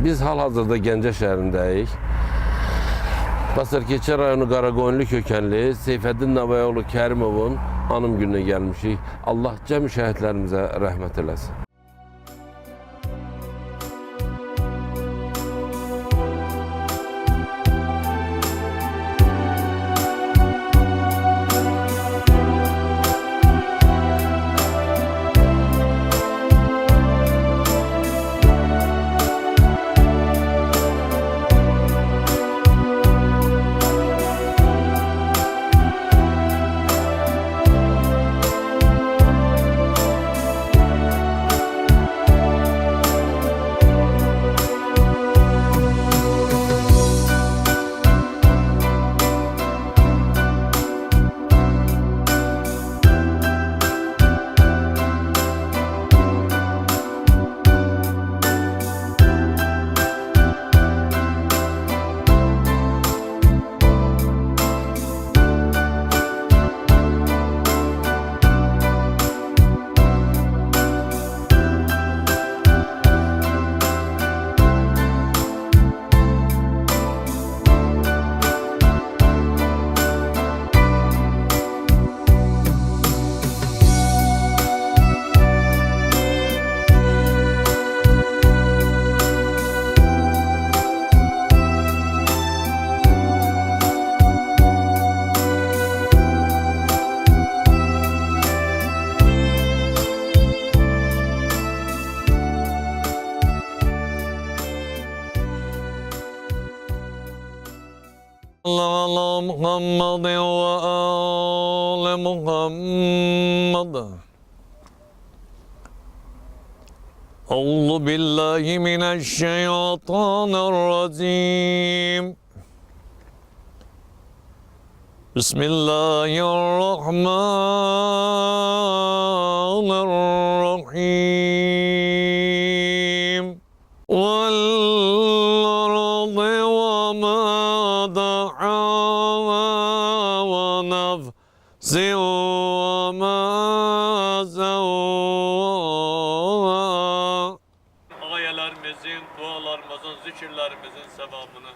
Biz hal-hazırda Gəncə şəhərindəyik. Basarkeçə rayonu Qaraqoyunlu kökənli Seyfəddin Navayoğlu Kərimovun anım gününə gəlmişik. Allah cəmi şəhidlərimizə rəhmət eləsin. على محمد وآل محمد. أعوذ بالله من الشيطان الرجيم. بسم الله الرحمن الرحيم. والأرض وما دحاها ونفس وما سواها. Ayələrimizin, dualarımızın, zikirlərimizin sevabını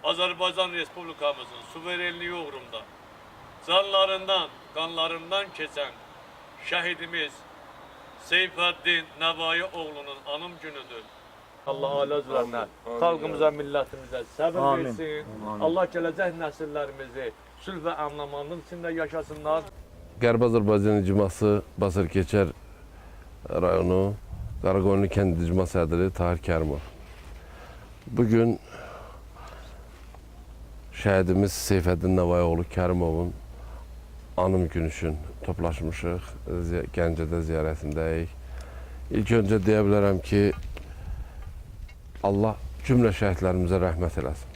Azərbaycan Respublikamızın suverenliyi uğrunda canlarından, qanlarından keçən şəhidimiz Seyfəddin Navayoğlu'nun anım günüdür. Allah alə üzrərinə, xalqımıza, millətimizə səbir versin. Allah gələcək nəsillərimizi sülh və əmnamanlıq içində yaşasınlar. Qərbi Azərbaycan icması Basarkeçər rayonu Qaraqoyunlu kənd icma sədri Tahir Kərimov. Bugün şəhidimiz Seyfəddin Navayoğlu Kərimovun anım günü üçün toplaşmışıq. Gəncədə ziyarətindəyik. İlk öncə deyə bilərəm ki, Allah cümlə şəhidlərimizə rəhmət eləsin.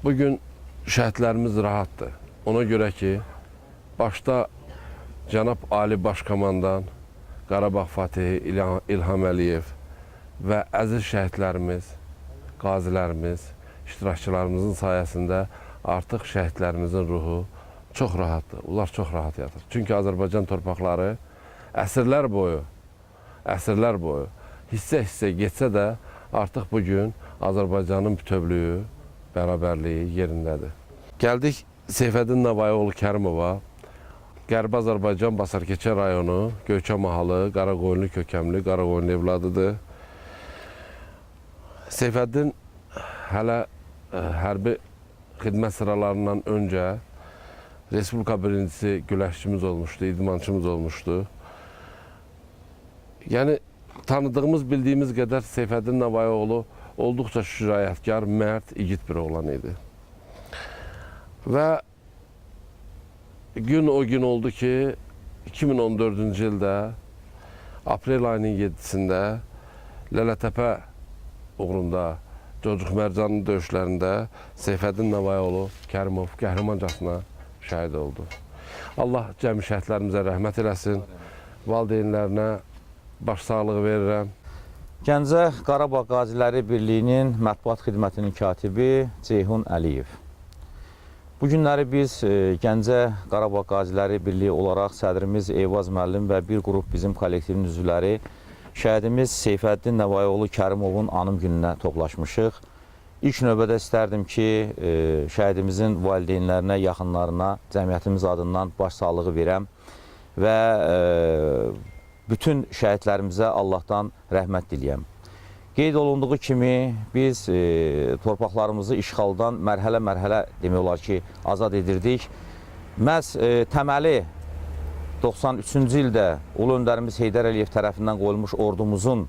Bugün şəhidlərimiz rahatdır. Ona görə ki, başda Cənab Ali Başkomandan Qarabağ Fatihi İlham Əliyev və əziz şəhidlərimiz, qazilərimiz, iştirakçılarımızın sayəsində artıq şəhidlərimizin ruhu çox rahatdır. Onlar çox rahat yatır. Çünki Azərbaycan torpaqları əsrlər boyu hissə-hissə getsə də artıq bugün Azərbaycanın bütövlüyü, bərabərliyi yerindədir. Gəldik Seyfəddin Navayoğlu Kərimova. Qərbi Azərbaycan Basarkeçə rayonu, Göyçə mahalı, Qaraqoyunlu kökəmli, Qaraqoyunlu evladıdır. Seyfəddin hələ hərbi xidmət sıralarından öncə Respublika birincisi güləşçimiz olmuşdu, idmançımız olmuşdu. Yəni, tanıdığımız, bildiyimiz qədər Seyfəddin Navayoğlu olduqca şücaətkar, mərd, igid bir oğlan idi. Və gün o gün oldu ki, 2014-cü ildə aprel ayının 7-sində Lələtəpə uğrunda Cocuq Mərcanın döyüşlərində Seyfəddin Navayoğlu Kərimov qəhrəmancasına şəhid oldu. Allah cəmi şəhidlərimizə rəhmət eləsin, valideynlərinə başsağlığı verirəm. Gəncə Qarabağ Qaziləri Birliyinin mətbuat xidmətinin katibi Ceyhun Əliyev. Bu günləri biz Gəncə Qarabağ Qaziləri Birliyi olaraq sədrimiz Eyvaz müəllim və bir qrup bizim kollektivin üzvləri şəhidimiz Seyfəddin Nəvayoğlu Kərimovun anım gününə toplaşmışıq. İlk növbədə istərdim ki, şəhidimizin valideynlərinə, yaxınlarına cəmiyyətimiz adından başsağlığı verəm və bütün şəhidlərimizə Allahdan rəhmət diləyəm. Qeyd olunduğu kimi biz torpaqlarımızı işğaldan mərhələ-mərhələ demək olar ki, azad edirdik. Məhz təməli 93-cü ildə Ulu Öndərimiz Heydər Əliyev tərəfindən qoyulmuş ordumuzun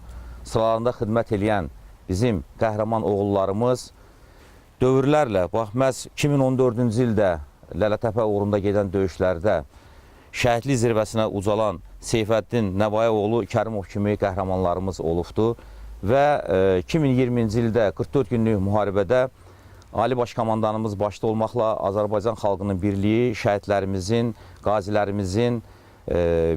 sıralarında xidmət edən bizim qəhrəman oğullarımız dövrlərlə, bax, məhz 2014-cü ildə Lələtəpə uğrunda gedən döyüşlərdə şəhidlik zirvəsinə ucalan Seyfəddin Nəvayoğlu Kərimov kimi qəhrəmanlarımız olubdur və 2020-ci ildə 44 günlük müharibədə Ali Baş Komandanımız başda olmaqla Azərbaycan xalqının birliyi, şəhidlərimizin, qazilərimizin,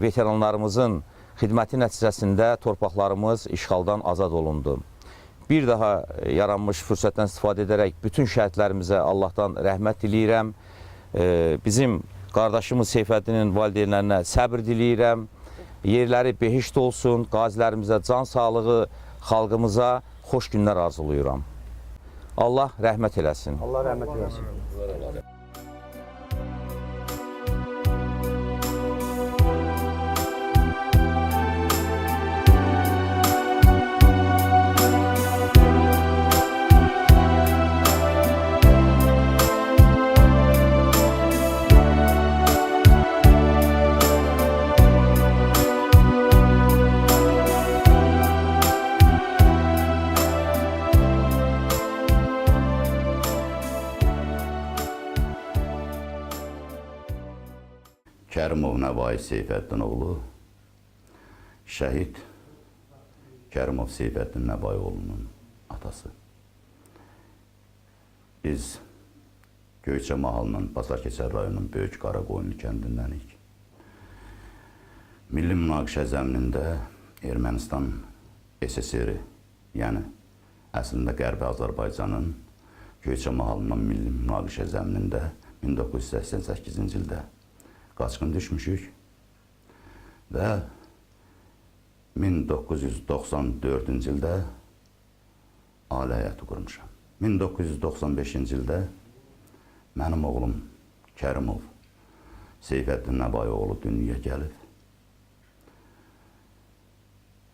veteranlarımızın xidməti nəticəsində torpaqlarımız işğaldan azad olundu. Bir daha yaranmış fürsətdən istifadə edərək bütün şəhidlərimizə Allahdan rəhmət diləyirəm. Bizim qardaşımız Seyfəddinin valideynlərinə səbr diləyirəm. Yerləri behişt olsun, qazilərimizə can sağlığı, xalqımıza xoş günlər arzulayıram. Allah rəhmət eləsin. Allah rəhmət eləsin. Kərimov Nəvai Seyfəddin oğlu, şəhid Kərimov Seyfəddin Nəvayoğlunun atası. Biz Göyçə mahalının Basarkeçər rayonunun Böyük Qaraqoyunlu kəndindənik. Milli münaqişə zəminində Ermənistan SSR, yəni əslində Qərbi Azərbaycanın Göyçə mahalının milli münaqişə zəminində 1988-ci ildə qaçqın düşmüşük və 1994-cü ildə ailə həyatı qurmuşam. 1995-ci ildə mənim oğlum Kərimov Seyfəddin Nəvayoğlu dünyaya gəlib.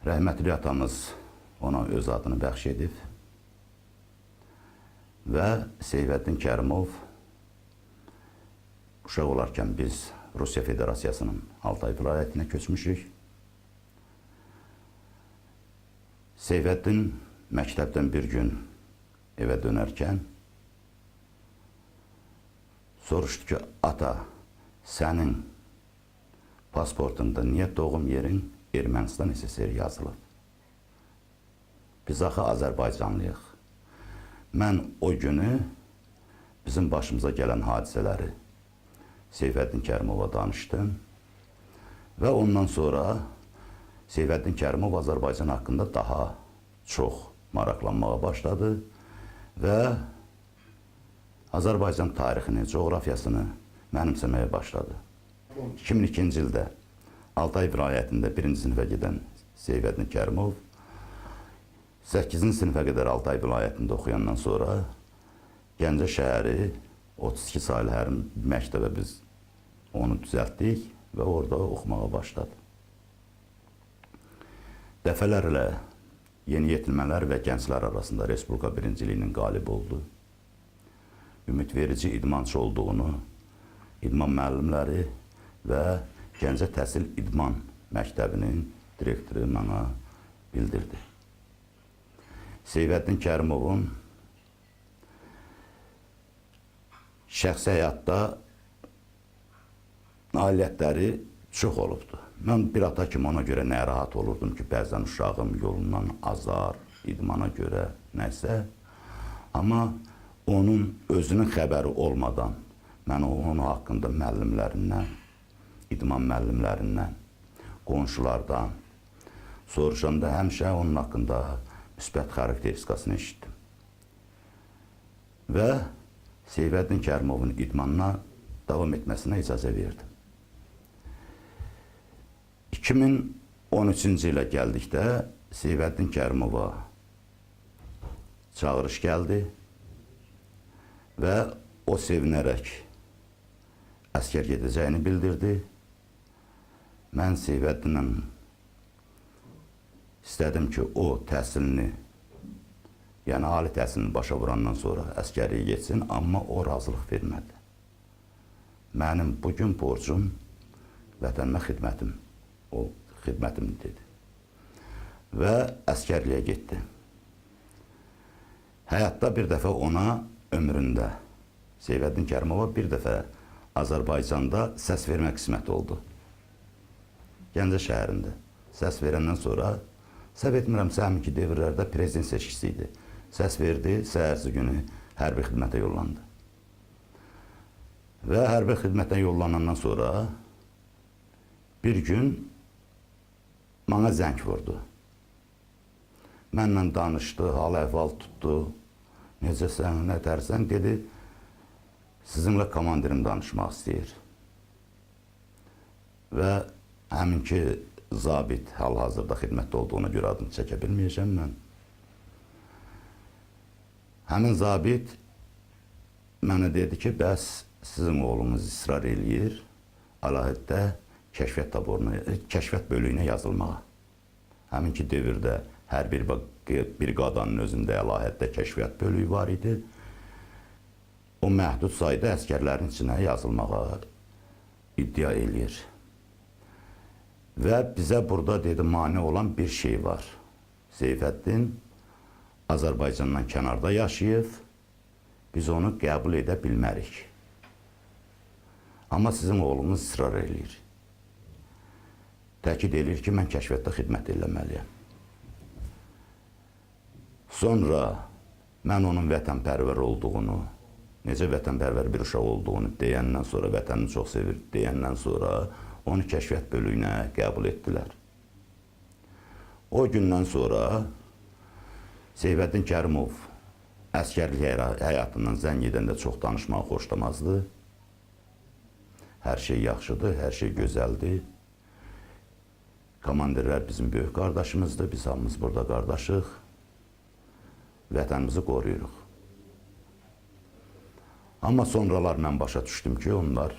Rəhmətli atamız ona öz adını bəxş edib və Seyfəddin Kərimov uşaq olarkən biz Rusiya Federasiyasının Altay vilayətinə köçmüşük. Seyfəddin məktəbdən bir gün evə dönərkən soruşdu ki, ata, sənin pasportunda niyə doğum yerin Ermənistan SSR yazılıb? Biz axı Azərbaycanlıyıq. Mən o günü bizim başımıza gələn hadisələri Seyfəddin Kərimova danışdım və ondan sonra Seyfəddin Kərimov Azərbaycan haqqında daha çox maraqlanmağa başladı və Azərbaycan tarixini, coğrafiyasını mənimsəməyə başladı. 2002-ci ildə Altay vilayətində 1-ci sinifə gedən Seyfəddin Kərimov 8-ci sinifə qədər Altay vilayətində oxuyandan sonra Gəncə şəhəri 32 sayılı hər məktəbə biz onu düzəltdik və orada oxumağa başladı. Dəfələrlə yeniyetmələr və gənclər arasında Respublika birinciliyinin qalib oldu. Ümidverici idmançı olduğunu idman müəllimləri və Gəncə Təhsil İdman Məktəbinin direktoru mənə bildirdi. Seyfəddin Kərimovun şəxsi həyatda nailiyyətləri çox olubdur. Mən bir ata kimi ona görə narahat olurdum ki, bəzən uşağım yolundan azar, idmana görə nəsə. Amma onun özünün xəbəri olmadan mən onun haqqında müəllimlərindən, idman müəllimlərindən, qonşulardan soruşanda həmişə onun haqqında müsbət xarakteristikasını eşitdim. Və Seyfəddin Kərimovun idmanına davam etməsinə icazə verdim. 13-cü ilə gəldikdə Seyfəddin Kərimova çağırış gəldi və o sevinərək əskər gedəcəyini bildirdi. Mən Seyfəddinlə istədim ki, o təhsilini, yəni ali təhsilini başa vurandan sonra əskəriyə getsin, amma o razılıq vermədi. Mənim bugün borcum vətənimə xidmətim, o xidmətim dedi. Və əskərliyə getdi. Həyatda bir dəfə ona ömründə, Seyfəddin Kərimova bir dəfə Azərbaycanda səs vermək qismət oldu. Gəncə şəhərində. Səs verəndən sonra, səhv etmirəmsə, həminki devirlərdə prezident seçkisi idi. Səs verdi, səhərsi günü hərbi xidmətə yollandı. Və hərbi xidmətə yollanandan sonra bir gün mənə zəng vurdu. Mənlə danışdı, hal-əhval tutdu. Necəsən, nə tərsən, dedi, sizinlə komandirim danışmaq istəyir. Və həminki zabit hal-hazırda xidmətdə olduğuna görə adını çəkə bilməyəcəm mən. Həmin zabit mənə dedi ki, bəs sizin oğlunuz israr eləyir, əlahiddə kəşfiyyat bölüyünə yazılmağa. Həminki devirdə hər bir briqadanın özündə əlahiddə kəşfiyyat bölüyü var idi. O məhdud sayda əskərlərin içinə yazılmağa iddia eləyir. Və bizə burada, dedi, mane olan bir şey var. Seyfəddin Azərbaycandan kənarda yaşayıb, biz onu qəbul edə bilmərik. Amma sizin oğlunuz israr eləyir. Təkid eləyir ki, mən kəşfiyyatda xidmət eləməliyəm. Sonra mən onun vətənpərvər olduğunu, necə vətənpərvər bir uşaq olduğunu deyəndən sonra, vətənini çox sevir deyəndən sonra onu kəşfiyyat bölüyünə qəbul etdilər. O gündən sonra Seyfəddin Kərimov əskərlik həyatından zəng edəndə çox danışmağı xoşlamazdı. Hər şey yaxşıdır, hər şey gözəldir. Komandirlər bizim böyük qardaşımızdır, biz hamımız burada qardaşıq. Vətənimizi qoruyuruq. Amma sonralar mən başa düşdüm ki, onlar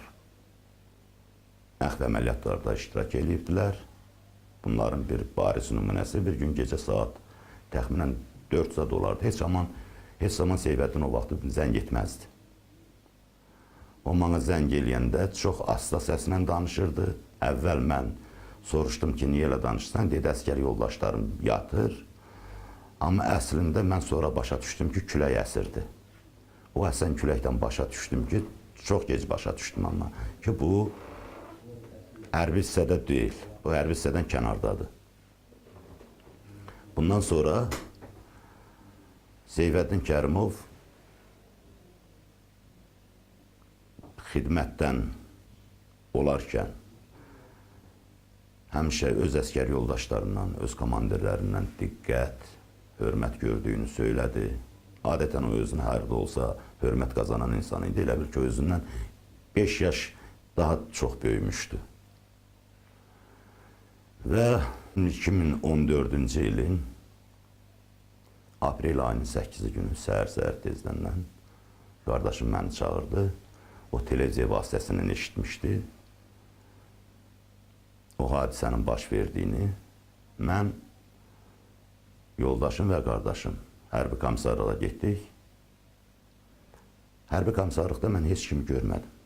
əxv əməliyyatlarda iştirak edibdilər. Bunların bir bariz nümunəsi bir gün gecə saat təxminən 4 saat olardı. Heç zaman Seyfəddin o vaxtı zəng etməzdi. O mənə zəng eləyəndə çox asta səslə danışırdı. Əvvəl mən soruşdum ki, niyə elə danışsan? Dedi, əskər yoldaşlarım yatır. Amma əslində mən sonra başa düşdüm ki, külək əsirdi. O əsən küləkdən başa düşdüm ki, çox gec başa düşdüm amma ki, bu hərbi hissədə deyil, bu hərbi hissədən kənardadır. Bundan sonra Seyfəddin Kərimov xidmətdən olarkən həmişə öz əskər yoldaşlarından, öz komandirlərindən diqqət, hörmət gördüyünü söylədi. Adətən o özünə hər də olsa hörmət qazanan insan idi. Elə bil ki, özündən 5 yaş daha çox böyümüşdü. Və 2014-cü ilin aprel ayının 8-ci günü səhər tezdəndən qardaşım məni çağırdı. O televiziya vasitəsindən eşitmişdi. O hadisənin baş verdiyini mən, yoldaşım və qardaşım hərbi komissarlığa getdik. Hərbi komissarlıqda mən heç kimi görmədim.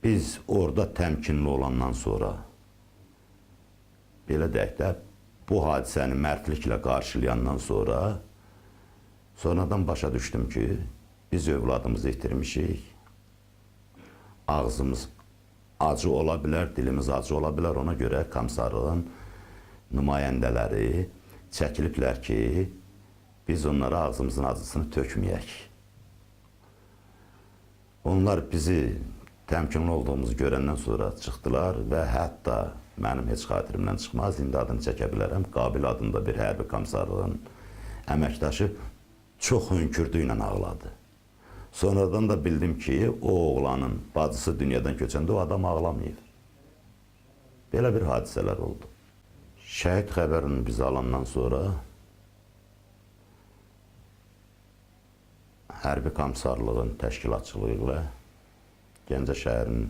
Biz orada təmkinli olandan sonra, belə deyək də, bu hadisəni mərdliklə qarşılayandan sonra, sonradan başa düşdüm ki, biz övladımızı itirmişik. Ağzımız acı ola bilər, dilimiz acı ola bilər. Ona görə komissarlığın nümayəndələri çəkiliblər ki, biz onlara ağzımızın acısını tökməyək. Onlar bizi təmkinli olduğumuzu görəndən sonra çıxdılar və hətta mənim heç xatirimdən çıxmaz, indi adını çəkə bilərəm, Qabil adında bir hərbi komissarlığın əməkdaşı çox hönkürdü ilə ağladı. Sonradan da bildim ki, o oğlanın bacısı dünyadan köçəndə o adam ağlamayıb. Belə bir hadisələr oldu. Şəhid xəbərini biz alandan sonra hərbi komissarlığın təşkilatçılığı ilə Gəncə şəhərinin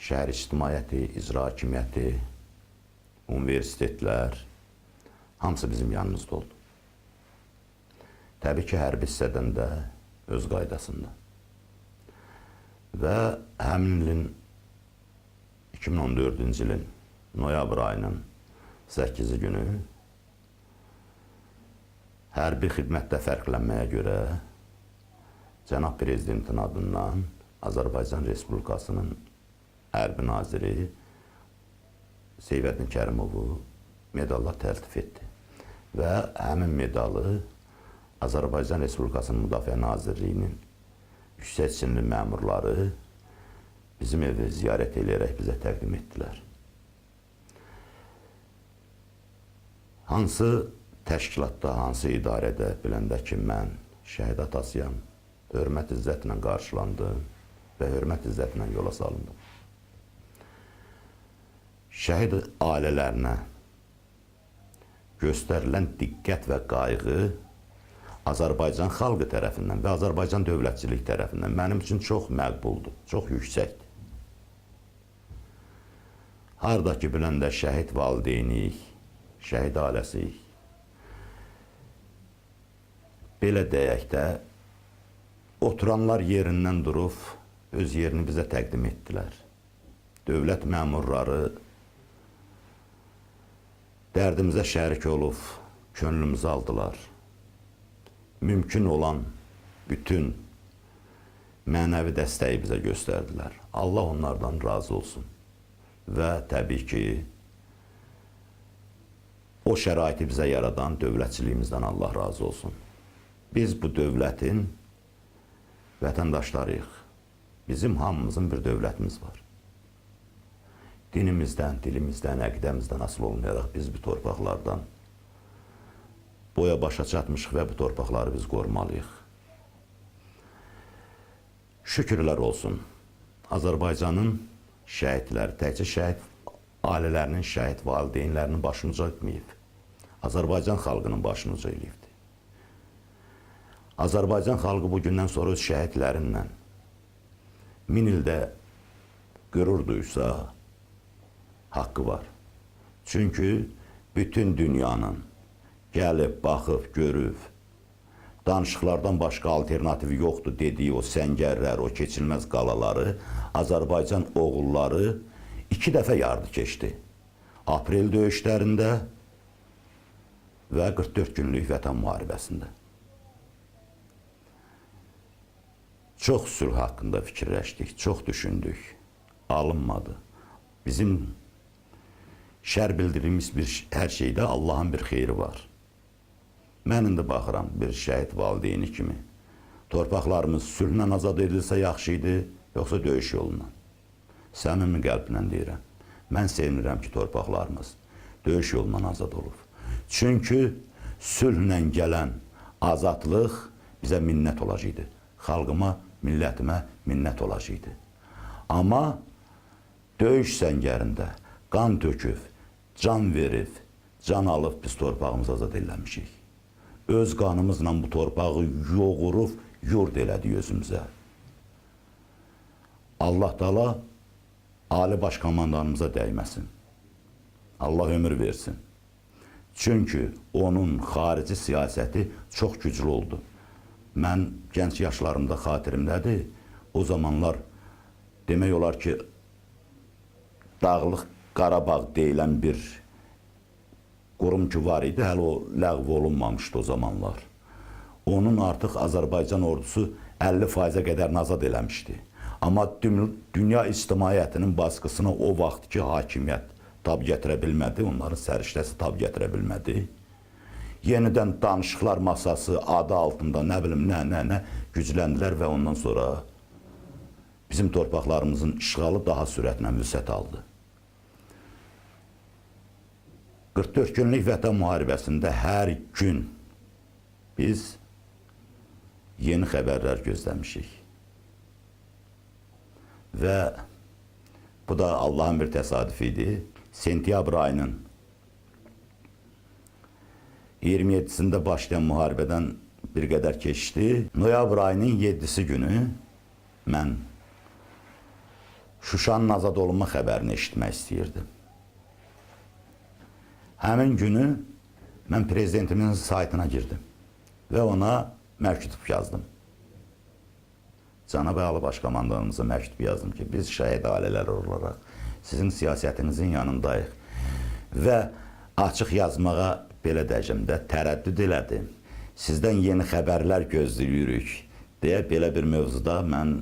şəhər ictimaiyyəti, icra hakimiyyəti, universitetlər hamısı bizim yanımızda oldu. Təbii ki, hərbi hissədən də öz qaydasında. Və həmin ilin 2014-cü ilin noyabr ayının 8-ci günü hərbi xidmətdə fərqlənməyə görə Cənab Prezidentin adından Azərbaycan Respublikasının hərbi naziri Seyfəddin Kərimovu medalla təltif etdi. Və həmin medalı Azərbaycan Respublikasının Müdafiə Nazirliyinin yüksək sinirli məmurları bizim evi ziyarət edərək bizə təqdim etdilər. Hansı təşkilatda, hansı idarədə biləndə ki, mən şəhid atasıyam, hörmət izzətlə qarşılandım və hörmət izzətlə yola salındım. Şəhid ailələrinə göstərilən diqqət və qayğı Azərbaycan xalqı tərəfindən və Azərbaycan dövlətçilik tərəfindən mənim üçün çox məqbuldur, çox yüksəkdir. Harada ki, biləndə şəhid valideynik, şəhid ailəsiyik. Belə deyək də, oturanlar yerindən durub, öz yerini bizə təqdim etdilər. Dövlət məmurları dərdimizə şərik olub, könlümüzü aldılar. Mümkün olan bütün mənəvi dəstəyi bizə göstərdilər. Allah onlardan razı olsun. Və təbii ki, o şəraiti bizə yaradan dövlətçiliyimizdən Allah razı olsun. Biz bu dövlətin vətəndaşlarıyıq. Bizim hamımızın bir dövlətimiz var. Dinimizdən, dilimizdən, əqidəmizdən asılı olmayaraq biz bu torpaqlardan boya başa çatmışıq və bu torpaqları biz qorumalıyıq. Şükürlər olsun, Azərbaycanın şəhidləri, təkcə şəhid ailələrinin, şəhid valideynlərinin başını uca etməyib. Azərbaycan xalqının başını uca eləyibdir. Azərbaycan xalqı bugündən sonra öz şəhidlərinlə 1000 ildə qürur duysa, haqqı var. Çünki bütün dünyanın gəlib, baxıb, görüb, danışıqlardan başqa alternativi yoxdur dediyi o səngərlər, o keçilməz qalaları Azərbaycan oğulları 2 dəfə yardı keçdi. Aprel döyüşlərində və 44 günlük vətən müharibəsində. Çox sülh haqqında fikirləşdik, çox düşündük, alınmadı. Bizim şər bildirdiyimiz hər şeydə Allahın bir xeyri var. Mən indi baxıram bir şəhid valideyni kimi. Torpaqlarımız sülhlə azad edilsə yaxşı idi, yoxsa döyüş yolundan. Səmimi qəlblə deyirəm. Mən sevinirəm ki, torpaqlarımız döyüş yolundan azad olub. Çünki sülhlə gələn azadlıq bizə minnət olacaqdı. Xalqıma, millətimə minnət olacaqdı. Amma döyüş səngərində qan töküb, can verib, can alıb biz torpağımızı azad eləmişik. Öz qanımızla bu torpağı yoğurub, yurd elədik özümüzə. Allah Taala Ali Baş Komandanımıza dəyməsin. Allah ömür versin. Çünki onun xarici siyasəti çox güclü oldu. Mən gənc yaşlarımda xatirimdədir. O zamanlar demək olar ki, Dağlıq Qarabağ deyilən bir qurum ki var idi, hələ o ləğv olunmamışdı o zamanlar. Onun artıq Azərbaycan ordusu 50%-ə qədər azad eləmişdi. Amma dünya ictimaiyyətinin baskısına o vaxtki hakimiyyət tab gətirə bilmədi, onların səriştəsi tab gətirə bilmədi. Yenidən danışıqlar masası adı altında nə bilim, nə gücləndilər və ondan sonra bizim torpaqlarımızın işğalı daha sürətlə vüsət aldı. 44 günlük vətən müharibəsində hər gün biz yeni xəbərlər gözləmişik. Və Bu da Allah'ın bir təsadüfü idi. Sentyabr ayının 27-sində başlayan müharibədən bir qədər keçdi. Noyabr ayının 7-si günü mən Şuşanın azad olunma xəbərini eşitmək istəyirdim. Həmin günü mən prezidentimin saytına girdim və ona məktub yazdım. Cənab Ali Baş Komandanımıza məktub yazdım ki, biz şəhid ailələri olaraq sizin siyasətinizin yanındayıq və açıq yazmağa belə dəcəmdə tərəddüd elədim. Sizdən yeni xəbərlər gözləyirik deyə belə bir mövzuda mən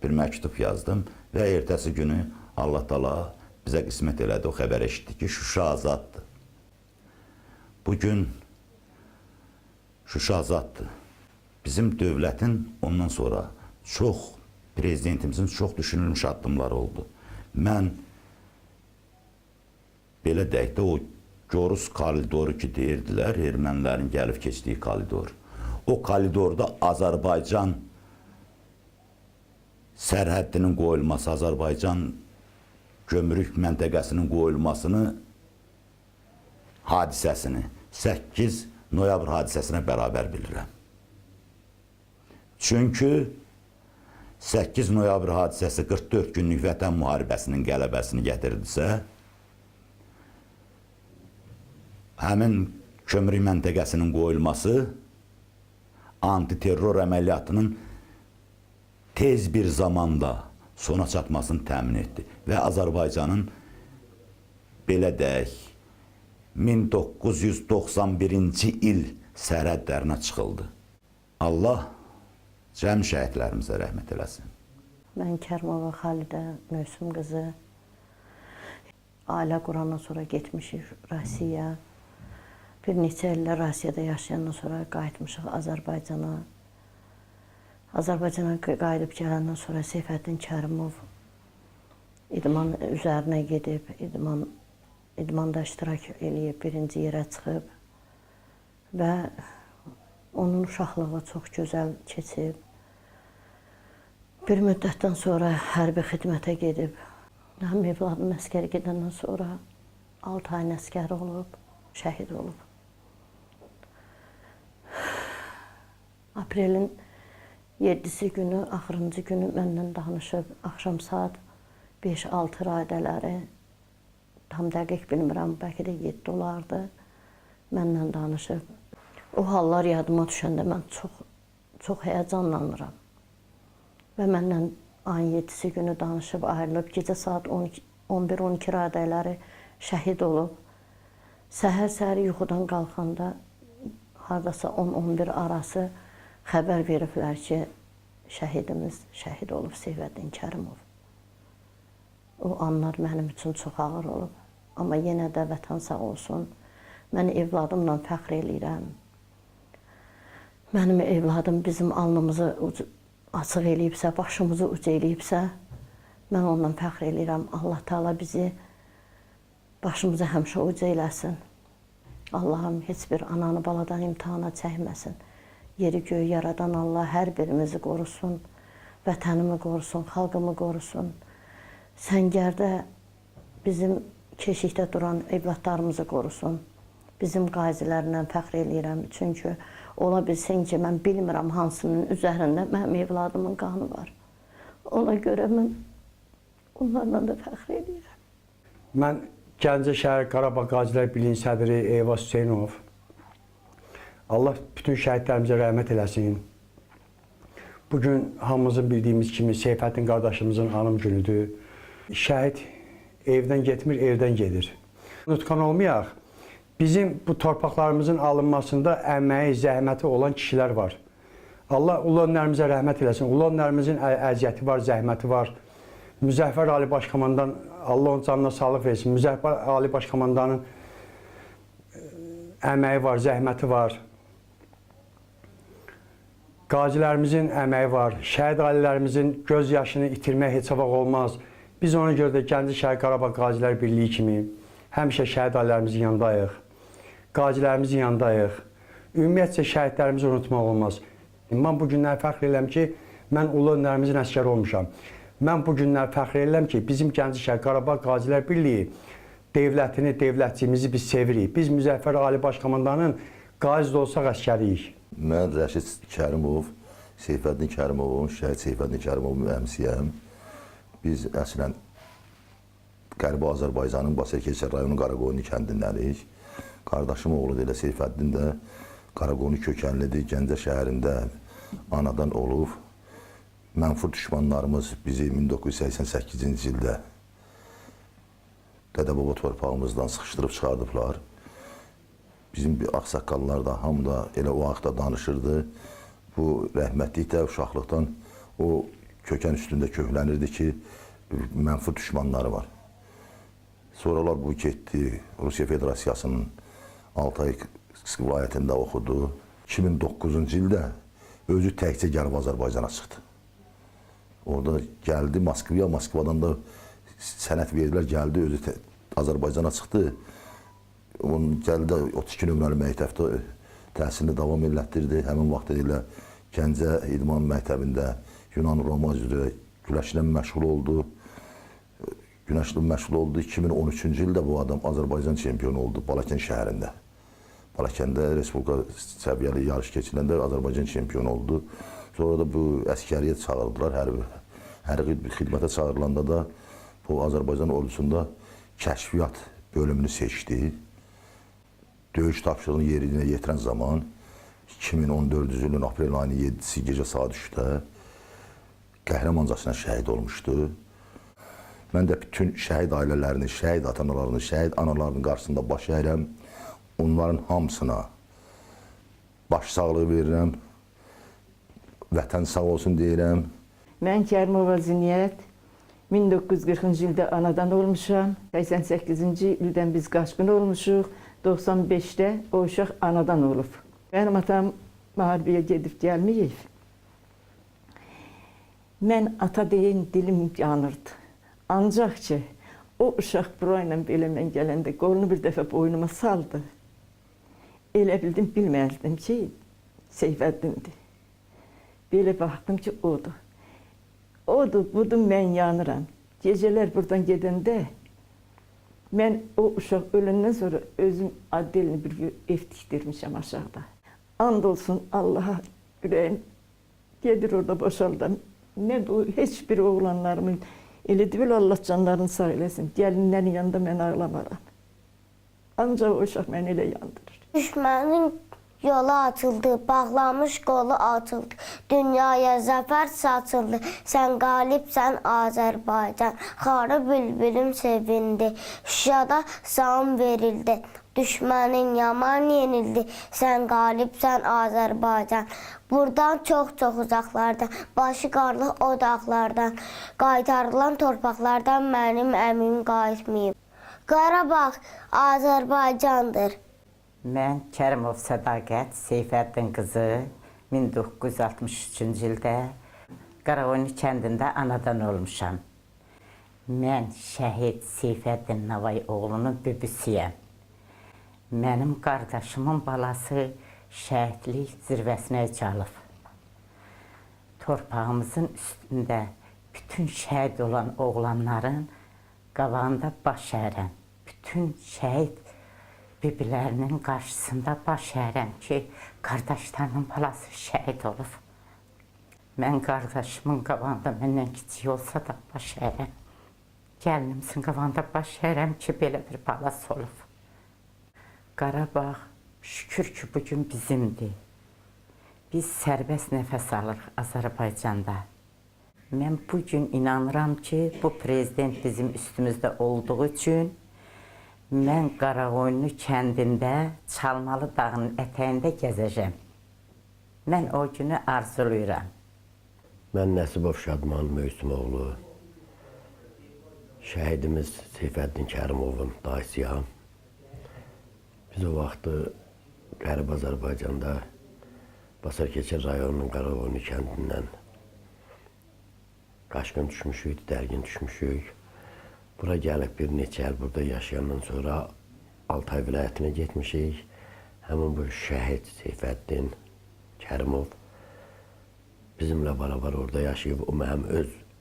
bir məktub yazdım və ertəsi günü Allah Taala bizə qismət elədi, o xəbər eşitdik ki, Şuşa azaddır. Bugün Şuşa azaddır. Bizim dövlətin ondan sonra prezidentimizin çox düşünülmüş addımları oldu. Mən belə deyək də o Gorus koridoru ki deyirdilər, ermənilərin gəlib keçdiyi koridor. O koridorda Azərbaycan sərhəddinin qoyulması, Azərbaycan gömrük məntəqəsinin qoyulmasını hadisəsini 8 noyabr hadisəsinə bərabər bilirəm. Çünki 8 noyabr hadisəsi 44 günlük vətən müharibəsinin qələbəsini gətirdisə, həmin kömürlük məntəqəsinin qoyulması antiterror əməliyyatının tez bir zamanda sona çatmasını təmin etdi və Azərbaycanın belə deyək 1991-ci il sərhədlərinə çıxıldı. Allah cəm şəhidlərimizə rəhmət eləsin. Mən Kərimova Xalidə Möhsüm qızı, ailə qurandan sonra getmişik Rusiya. Bir neçə illər Rusiyada yaşayandan sonra qayıtmışıq Azərbaycana. Azərbaycana qayıdıb gələndən sonra Seyfəddin Kərimov idman üzərinə gedib, idmanda iştirak eləyib, birinci yerə çıxıb və onun uşaqlığı çox gözəl keçib. Bir müddətdən sonra hərbi xidmətə gedib. Mənim evladım əskəri gedəndən sonra 6 ayın əskəri olub, şəhid olub. Aprelin 7-si günü, axırıncı günü məndən danışıb, axşam saat 5-6 radələri, tam dəqiq bilmirəm, bəlkə də 7 olardı, məndən danışıb. O hallar yadıma düşəndə mən çox həyəcanlanıram. Və məndən ayın 7-si günü danışıb, ayrılıb, gecə saat 11-12 radələri şəhid olub. Səhər-səhər yuxudan qalxanda, haradasa 10-11 arası xəbər veriblər ki, şəhidimiz şəhid olub, Seyfəddin Kərimov. O anlar mənim üçün çox ağır olub. Amma yenə də vətən sağ olsun, mən evladımla fəxr eləyirəm. Mənim evladım bizim alnımızı açıq eləyibsə, başımızı uc eləyibsə, mən ondan fəxr eləyirəm. Allah Taala bizi başımızı həmişə uc eləsin. Allahım heç bir ananı baladan imtihana çəkməsin. Yeri göyü yaradan Allah hər birimizi qorusun, vətənimi qorusun, xalqımı qorusun. Səngərdə bizim keşikdə duran evlatlarımızı qorusun. Bizim qazilərlə fəxr eləyirəm. Çünki ola bilsin ki, mən bilmirəm hansının üzərində mənim evladımın qanı var. Ona görə mən onlarla da fəxr eləyirəm. Mən Gəncə şəhər Qarabağ Qazilər Birliyinin sədri Eyvaz Hüseynov. Allah bütün şəhidlərimizə rəhmət eləsin. Bugün hamımızın bildiyimiz kimi Seyfəddin qardaşımızın anım günüdür. Şəhid evdən getmir, evdən gedir. Unutqan olmayaq, bizim bu torpaqlarımızın alınmasında əməyi, zəhməti olan kişilər var. Allah ulu önlərimizə rəhmət eləsin. Ulu önlərimizin əziyyəti var, zəhməti var. Müzəffər Ali Baş Komandan, Allah onun canına sağlıq versin. Müzəffər Ali Baş Komandanın əməyi var, zəhməti var. Qazilərimizin əməyi var. Şəhid ailələrimizin göz yaşını itirmək heç vaxt olmaz. Biz ona görə də Gəncə şəhər Qarabağ Qazilər Birliyi kimi həmişə şəhid ailələrimizin yanındayıq. Qazilərimizin yanındayıq. Ümumiyyətcə şəhidlərimizi unutmaq olmaz. Mən bu günlər fəxr edirəm ki, mən ulu önlərimizin əsgəri olmuşam. Mən bu günlər fəxr edirəm ki, bizim Gəncə Şəhər Qarabağ Qazilər Birliyi dövlətini, dövlətçimizi biz sevirik. Biz Müzəffər Ali Başkomandanın qazi də olsaq əsgəriyik. Mən Rəşid Kərimov, Seyfəddin Kərimovun, şəhid Seyfəddin Kərimovun əmsiyəm. Biz əslən Qərbi Azərbaycanın Basarkeçər rayonu Qaraqoyunlu kəndindənik. Qardaşım oğlu da elə Seyfəddin də Qaraqoyunlu kökənlidir, Gəncə şəhərində anadan olub. Mənfur düşmanlarımız bizi 1988-ci ildə Dədə-baba torpağımızdan sıxışdırıb çıxardıblar. Bizim bir ağsaqqallar da, hamı da elə o vaxtda danışırdı. Bu rəhmətlik də uşaqlıqdan o kökən üstündə köklənirdi ki, mənfur düşmanları var. Sonralar bu getdi, Rusiya Federasiyasının Altay vilayətində oxudu. 2009-cu ildə özü təkcə gəlib Azərbaycana çıxdı. Orada gəldi Moskvaya, Moskvadan da sənət verdilər, gəldi, özü Azərbaycana çıxdı. Onun gəldi 32 nömrəli məktəbdə təhsilini davam elətdirdi. Həmin vaxt ilə Gəncə İdman Məktəbində Yunan-Roma üzrə güləşlə məşğul oldu. Güləşlə məşğul oldu. 2013-cü ildə bu adam Azərbaycan çempionu oldu Balakən şəhərində. Balakəndə Respublika səviyyəli yarış keçiləndə Azərbaycan çempionu oldu. Sonra da bu əskəriyə çağırdılar, hərbi xidmətə çağırılanda da bu Azərbaycan ordusunda kəşfiyyat bölümünü seçdi. Döyüş tapşırığını yerinə yetirən zaman 2014-cü ilin aprel ayının 7-si gecə saat 3-də qəhrəmancasına şəhid olmuşdu. Mən də bütün şəhid ailələrinin, şəhid ata-analarının, şəhid analarının qarşısında baş əyirəm. Onların hamısına baş sağlığı verirəm. Vətən sağ olsun deyirəm. Mən Kərimova Ziniyyət, 1940-cı ildə anadan olmuşam. 88-ci ildən biz qaçqın olmuşuq. 95-də o uşaq anadan olub. Mənim atam müharibəyə gedib gəlməyib. Mən ata deyin dilim yanırdı. Ancaq ki, o uşaq burayla belə mən gələndə qolunu bir dəfə boynuma saldı. Elə bildim, bilməzdim ki, Seyfəddindir. Belə baxdım ki, odur. Odur, budur, mən yanıram. Gecələr buradan gedəndə, mən o uşaq öləndən sonra özüm addelini bir ev tikdirmişəm aşağıda. And olsun Allaha, ürəyim gedir orada boşaldan. Mən bu, heç bir oğlanlarımın elə deyil, Allah canlarını sağ eləsin. Gəlinlərin yanında mən ağlamaram. Ancaq o uşaq məni elə yandırır. Düşmənin yolu açıldı, bağlamış qolu açıldı. Dünyaya zəfər saçıldı. Sən qalibsən Azərbaycan. Xarı bülbülüm sevindi. Şuşada salam verildi. Düşmənin yaman yenildi. Sən qalibsən Azərbaycan. Buradan çox-çox uzaqlardan, başı qarlı o dağlardan, qaytarılan torpaqlardan mənim əmim qayıtmayıb. Qarabağ Azərbaycandır. Mən Kərimov Sədaqət Seyfəddin qızı 1963-cü ildə Qaraqoyunlu kəndində anadan olmuşam. Mən şəhid Seyfəddin Navay oğlunun bibisiyəm. Mənim qardaşımın balası şəhidlik zirvəsinə çalıb. Torpağımızın üstündə bütün şəhid olan oğlanların qabağında baş əyirəm. Bütün şəhid bibilərinin qarşısında baş əyirəm ki, qardaşlarının balası şəhid olub. Mən qardaşımın qabağında məndən kiçik olsa da baş əyirəm. Gəlinimizin qabağında baş əyirəm ki, belə bir balası olub. Qarabağ şükür ki, bugün bizimdir. Biz sərbəst nəfəs alırıq Azərbaycanda. Mən bugün inanıram ki, bu prezident bizim üstümüzdə olduğu üçün mən Qaraqoyunlu kəndində Çalmalı dağının ətəyində gəzəcəm. Mən o günü arzulayıram. Mən Nəsibov Şadman Möysümoğlu, şəhidimiz Seyfəddin Kərimovun dayısıyam. Biz o vaxtı Qərbi Azərbaycanda Basarkeçər rayonunun Qaraqoyunlu kəndindən qaçqın düşmüşük, dərgin düşmüşük. Bura gəlib bir neçə il burada yaşayandan sonra Altay vilayətinə getmişik. Həmin bu şəhid Seyfəddin Kərimov bizimlə beraber orada yaşayıb. O mənim öz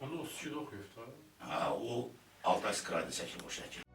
Onu 32-də oxuyub da. Ha, o Altay Skrayda çəkilib o şəkil.